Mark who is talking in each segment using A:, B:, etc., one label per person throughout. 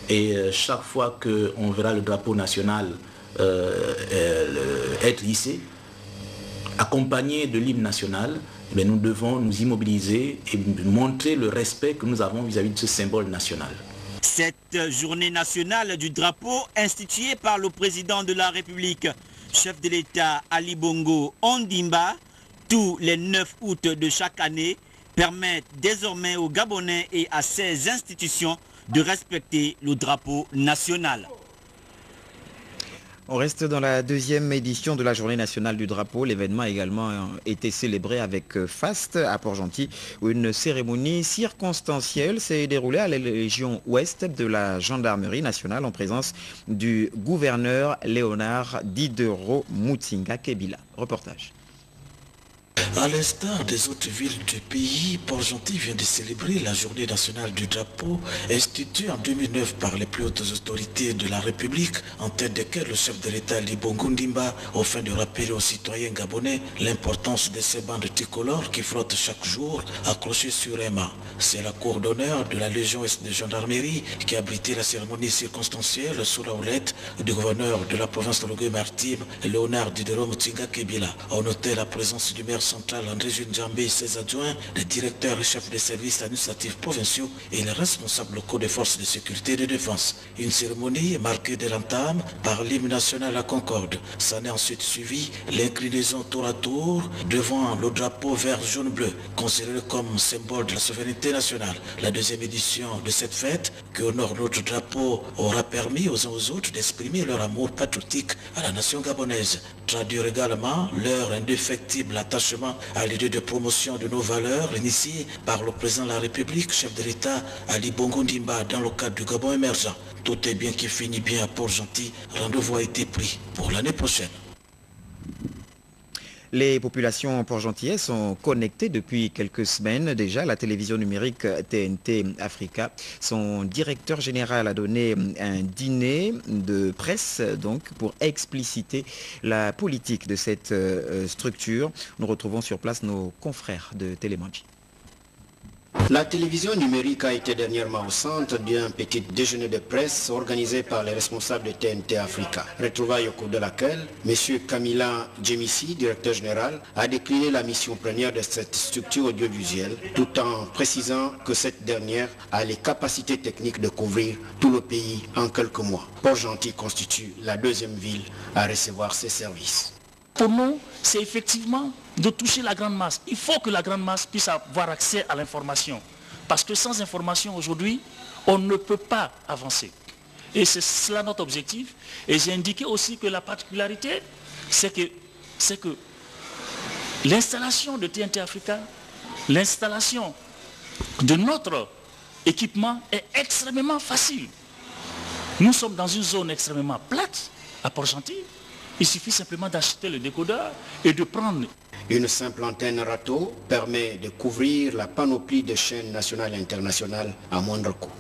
A: Et chaque fois qu'on verra le drapeau national être hissé, accompagné de l'hymne national, mais nous devons nous immobiliser et montrer le respect que nous avons vis-à-vis de ce symbole national.
B: Cette journée nationale du drapeau instituée par le président de la République, chef de l'État Ali Bongo Ondimba, tous les 9 août de chaque année, permettent désormais aux Gabonais et à ses institutions de respecter le drapeau national.
C: On reste dans la deuxième édition de la Journée nationale du drapeau. L'événement a également été célébré avec faste à Port-Gentil, où une cérémonie circonstancielle s'est déroulée à la Légion Ouest de la Gendarmerie nationale en présence du gouverneur Léonard Diderot Mutinga Kebila. Reportage.
D: À l'instar des autres villes du pays, Port-Gentil vient de célébrer la journée nationale du drapeau, instituée en 2009 par les plus hautes autorités de la République, en tête desquelles le chef de l'État Ali Bongo Ondimba, afin de rappeler aux citoyens gabonais l'importance de ces bandes tricolores qui frottent chaque jour, accrochées sur un mât. C'est la cour d'honneur de la Légion Est de Gendarmerie qui a abrité la cérémonie circonstancielle sous la houlette du gouverneur de la province de Logé-Maritime, Léonard Diderot Mutinga Kebila. On notait la présence du maire central André Djambé et ses adjoints, les directeurs et chefs des services administratifs provinciaux et les responsables locaux des forces de sécurité et de défense. Une cérémonie marquée dès l'entame par l'hymne national à Concorde. S'en est ensuite suivi l'inclinaison tour à tour devant le drapeau vert jaune bleu, considéré comme symbole de la souveraineté nationale. La deuxième édition de cette fête, qui honore notre drapeau, aura permis aux uns aux autres d'exprimer leur amour patriotique à la nation gabonaise. Traduire également leur indéfectible attachement à l'idée de promotion de nos valeurs initiée par le président de la République, chef de l'État Ali Bongo Ondimba dans le cadre du Gabon émergent. Tout est bien qui finit bien à Port-Gentil. Rendez-vous a été pris pour l'année prochaine.
C: Les populations port-gentillaises sont connectées depuis quelques semaines déjà à la télévision numérique TNT Africa. Son directeur général a donné un dîner de presse donc pour expliciter la politique de cette structure. Nous retrouvons sur place nos confrères de Télémanji.
E: La télévision numérique a été dernièrement au centre d'un petit déjeuner de presse organisé par les responsables de TNT Africa. Retrouvailles au cours de laquelle M. Kamila Djemissi, directeur général, a décliné la mission première de cette structure audiovisuelle, tout en précisant que cette dernière a les capacités techniques de couvrir tout le pays en quelques mois. Port-Gentil constitue la deuxième ville à recevoir ces services.
F: Pour nous, c'est effectivement de toucher la grande masse. Il faut que la grande masse puisse avoir accès à l'information. Parce que sans information aujourd'hui, on ne peut pas avancer. Et c'est cela notre objectif. Et j'ai indiqué aussi que la particularité, c'est que l'installation de TNT Africa, l'installation de notre équipement est extrêmement facile. Nous sommes dans une zone extrêmement plate à Port-Gentil. Il suffit simplement d'acheter le décodeur et de prendre.
E: Une simple antenne râteau permet de couvrir la panoplie de chaînes nationales et internationales à moindre coût.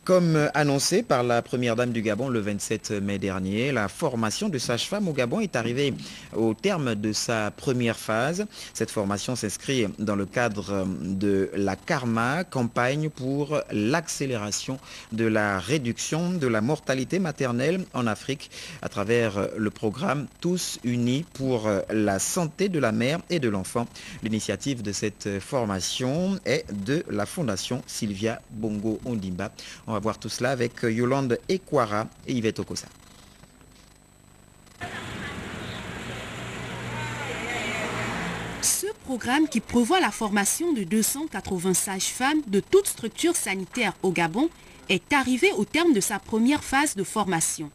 C: Comme annoncé par la première dame du Gabon le 27 mai dernier, la formation de sage-femme au Gabon est arrivée au terme de sa première phase. Cette formation s'inscrit dans le cadre de la CARMA, campagne pour l'accélération de la réduction de la mortalité maternelle en Afrique à travers le programme Tous unis pour la santé de la mère et de l'enfant. L'initiative de cette formation est de la Fondation Sylvia Bongo Ondimba. On va voir tout cela avec Yolande Ekwara et Yvette Okosa.
G: Ce programme qui prévoit la formation de 280 sages-femmes de toutes structures sanitaires au Gabon est arrivé au terme de sa première phase de formation.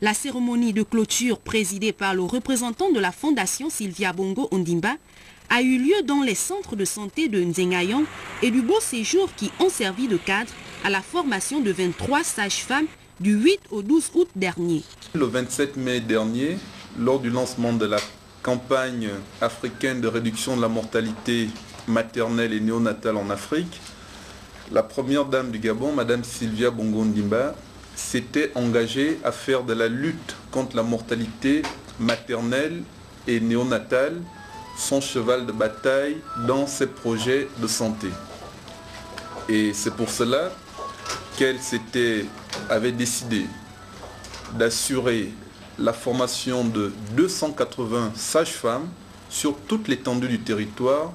G: La cérémonie de clôture présidée par le représentant de la Fondation Sylvia Bongo Ondimba a eu lieu dans les centres de santé de Nzengayong et du Beau Séjour qui ont servi de cadre à la formation de 23 sages-femmes du 8 au 12 août dernier.
H: Le 27 mai dernier, lors du lancement de la campagne africaine de réduction de la mortalité maternelle et néonatale en Afrique, la première dame du Gabon, Madame Sylvia Bongo Ondimba, s'était engagée à faire de la lutte contre la mortalité maternelle et néonatale son cheval de bataille dans ses projets de santé. Et c'est pour cela qu'elle avait décidé d'assurer la formation de 280 sages-femmes sur toute l'étendue du territoire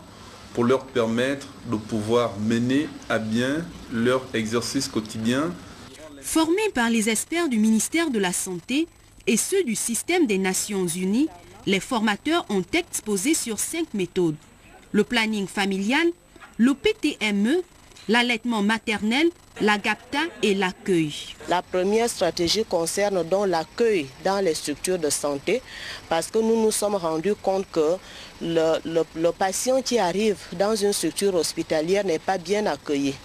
H: pour leur permettre de pouvoir mener à bien leur exercice quotidien.
G: Formés par les experts du ministère de la Santé et ceux du système des Nations Unies, les formateurs ont exposé sur 5 méthodes. Le planning familial, le PTME, l'allaitement maternel, la GAPTA et l'accueil.
I: La première stratégie concerne donc l'accueil dans les structures de santé parce que nous nous sommes rendus compte que le patient qui arrive dans une structure hospitalière n'est pas bien accueilli.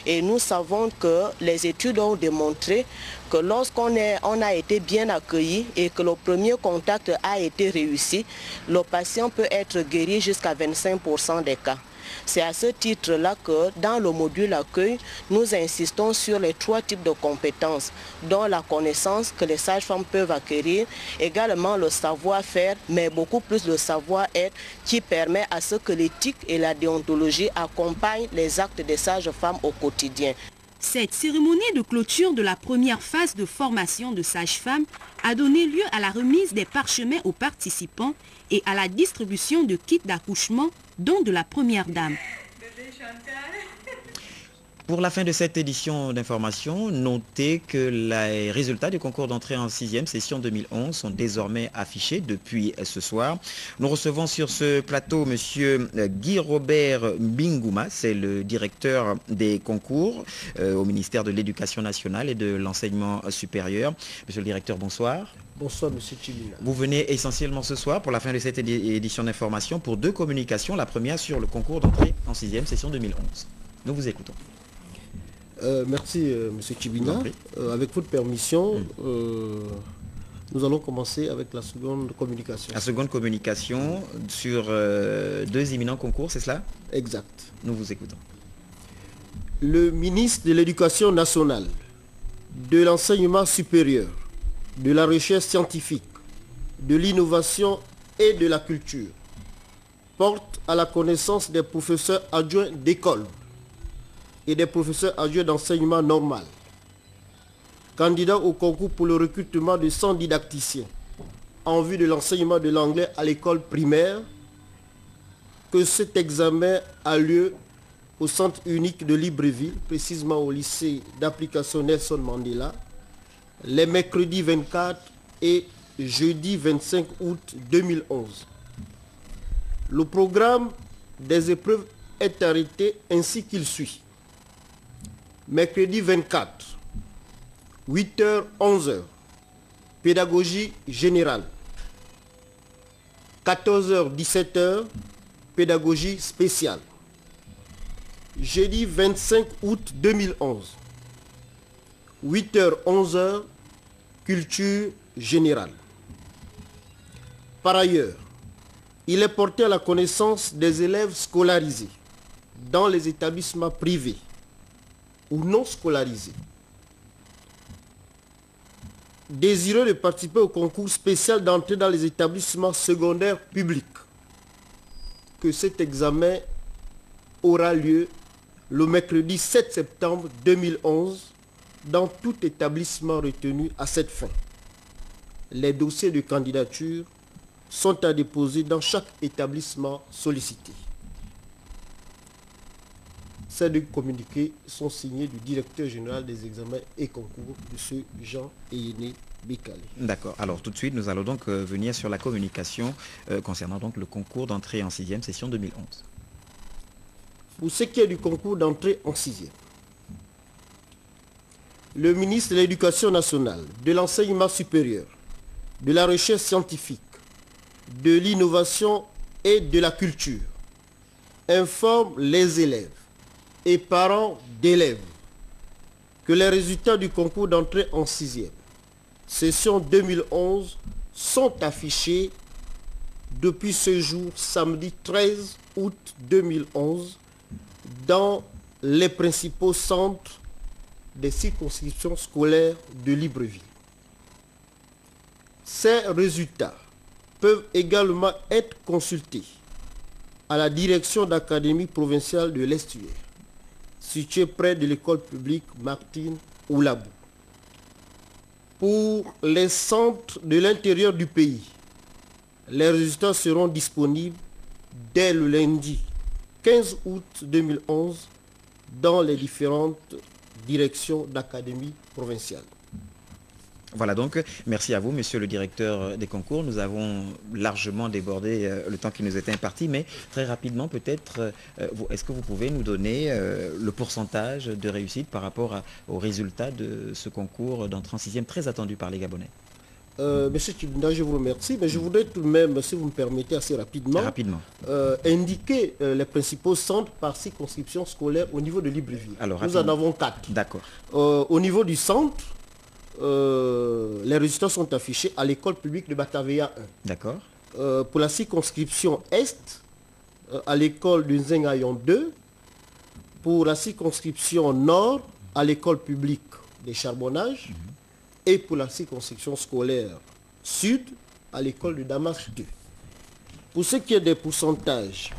I: Et nous savons que les études ont démontré que lorsqu'on a été bien accueilli et que le premier contact a été réussi, le patient peut être guéri jusqu'à 25% des cas. C'est à ce titre-là que dans le module accueil, nous insistons sur les 3 types de compétences, dont la connaissance que les sages-femmes peuvent acquérir, également le savoir-faire, mais beaucoup plus le savoir-être qui permet à ce que l'éthique et la déontologie accompagnent les actes des sages-femmes au quotidien.
G: Cette cérémonie de clôture de la première phase de formation de sages-femmes a donné lieu à la remise des parchemins aux participants et à la distribution de kits d'accouchement, dont de la première dame.
C: Pour la fin de cette édition d'information, notez que les résultats du concours d'entrée en 6e session 2011 sont désormais affichés depuis ce soir. Nous recevons sur ce plateau M. Guy-Robert Bingouma, c'est le directeur des concours au ministère de l'Éducation nationale et de l'enseignement supérieur. Monsieur le directeur, bonsoir.
J: Bonsoir, M. Chibina.
C: Vous venez essentiellement ce soir pour la fin de cette édition d'information pour 2 communications. La première sur le concours d'entrée en 6e session 2011. Nous vous écoutons.
J: Merci, M. Chibina. Avec votre permission, nous allons commencer avec la seconde communication.
C: La seconde communication sur 2 imminents concours, c'est cela?
J: Exact.
C: Nous vous écoutons.
J: Le ministre de l'Éducation nationale, de l'enseignement supérieur, de la recherche scientifique, de l'innovation et de la culture porte à la connaissance des professeurs adjoints d'école et des professeurs adjoints d'enseignement normal, candidats au concours pour le recrutement de 100 didacticiens en vue de l'enseignement de l'anglais à l'école primaire, que cet examen a lieu au centre unique de Libreville, précisément au lycée d'application Nelson Mandela, les mercredis 24 et jeudi 25 août 2011. Le programme des épreuves est arrêté ainsi qu'il suit. Mercredi 24, 8h, 11h, pédagogie générale. 14h, 17h, pédagogie spéciale. Jeudi 25 août 2011, 8h, 11h, culture générale. Par ailleurs, il est porté à la connaissance des élèves scolarisés dans les établissements privés ou non scolarisés, désireux de participer au concours spécial d'entrée dans les établissements secondaires publics, que cet examen aura lieu le mercredi 7 septembre 2011 dans tout établissement retenu à cette fin. Les dossiers de candidature sont à déposer dans chaque établissement sollicité. Ces 2 communiqués sont signés du directeur général des examens et concours, M. Jean Eyene Bekale.
C: D'accord. Alors tout de suite, nous allons donc venir sur la communication concernant donc le concours d'entrée en 6e session 2011.
J: Pour ce qui est du concours d'entrée en 6e, le ministre de l'Éducation nationale, de l'enseignement supérieur, de la recherche scientifique, de l'innovation et de la culture informe les élèves et parents d'élèves que les résultats du concours d'entrée en 6e session 2011 sont affichés depuis ce jour, samedi 13 août 2011, dans les principaux centres des circonscriptions scolaires de Libreville. Ces résultats peuvent également être consultés à la direction d'académie provinciale de l'Estuaire situé près de l'école publique Martine Oulabou. Pour les centres de l'intérieur du pays, les résultats seront disponibles dès le lundi 15 août 2011 dans les différentes directions d'académie provinciale.
C: Voilà donc, merci à vous, monsieur le directeur des concours. Nous avons largement débordé le temps qui nous était imparti, mais très rapidement peut-être, est-ce que vous pouvez nous donner le pourcentage de réussite par rapport aux résultats de ce concours d'entrée en 6e très attendu par les Gabonais?
J: Monsieur Tibunda, je vous remercie, mais je voudrais tout de même, si vous me permettez assez rapidement, indiquer les principaux centres par circonscription scolaire au niveau de Libreville. Nous en avons 4.
C: D'accord.
J: Au niveau du centre, les résultats sont affichés à l'école publique de Batavia 1.
C: D'accord.
J: Pour la circonscription Est, à l'école de Nzengayon 2. Pour la circonscription Nord, à l'école publique des Charbonnages. Et pour la circonscription scolaire Sud, à l'école de Damas 2. Pour ce qui est des pourcentages,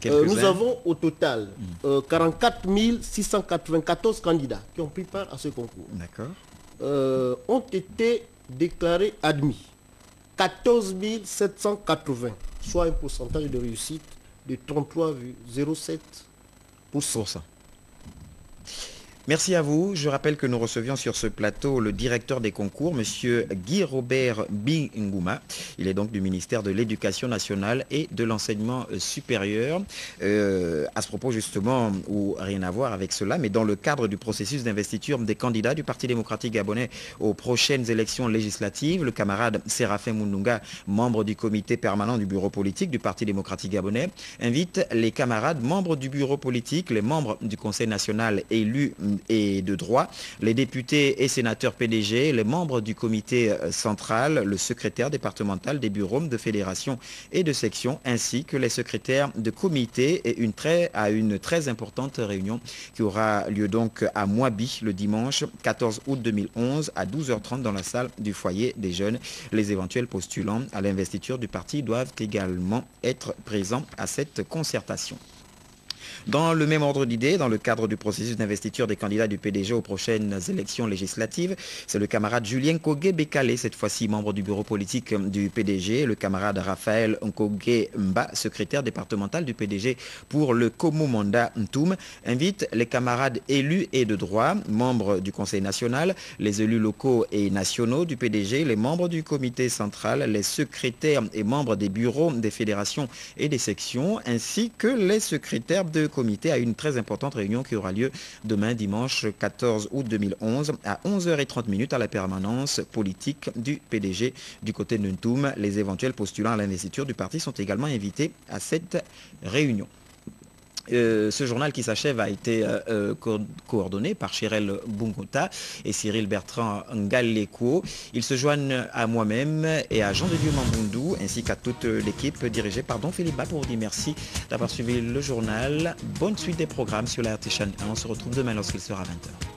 J: nous avons au total 44 694 candidats qui ont pris part à ce concours.
C: D'accord.
J: Ont été déclarés admis 14 780, soit un pourcentage de réussite de 33,07%.
C: Merci à vous. Je rappelle que nous recevions sur ce plateau le directeur des concours, monsieur Guy Robert Bingouma. Il est donc du ministère de l'Éducation nationale et de l'enseignement supérieur. À ce propos justement, ou rien à voir avec cela, mais dans le cadre du processus d'investiture des candidats du Parti démocratique gabonais aux prochaines élections législatives, le camarade Séraphin Moununga, membre du comité permanent du bureau politique du Parti démocratique gabonais, invite les camarades membres du bureau politique, les membres du Conseil national élus et de droit, les députés et sénateurs PDG, les membres du comité central, le secrétaire départemental des bureaux de fédération et de section, ainsi que les secrétaires de comité et à une très importante réunion qui aura lieu donc à Moabi le dimanche 14 août 2011 à 12h30 dans la salle du foyer des jeunes. Les éventuels postulants à l'investiture du parti doivent également être présents à cette concertation. Dans le même ordre d'idées, dans le cadre du processus d'investiture des candidats du PDG aux prochaines élections législatives, c'est le camarade Julien Nkogé Bekale, cette fois-ci membre du bureau politique du PDG, le camarade Raphaël Nkogé Mba, secrétaire départemental du PDG pour le Komo-Manda Ntoum, invite les camarades élus et de droit, membres du Conseil national, les élus locaux et nationaux du PDG, les membres du comité central, les secrétaires et membres des bureaux des fédérations et des sections, ainsi que les secrétaires de comité à une très importante réunion qui aura lieu demain dimanche 14 août 2011 à 11h30 à la permanence politique du PDG du côté de Ntoum. Les éventuels postulants à l'investiture du parti sont également invités à cette réunion. Ce journal qui s'achève a été coordonné par Chérel Bungota et Cyril Bertrand Ngaleko. Ils se joignent à moi-même et à Jean-de-Dieu Mamboundou ainsi qu'à toute l'équipe dirigée par Don Philippe Ba pour vous dire merci d'avoir suivi le journal. Bonne suite des programmes sur la RT Chaîne 1. On se retrouve demain lorsqu'il sera 20h.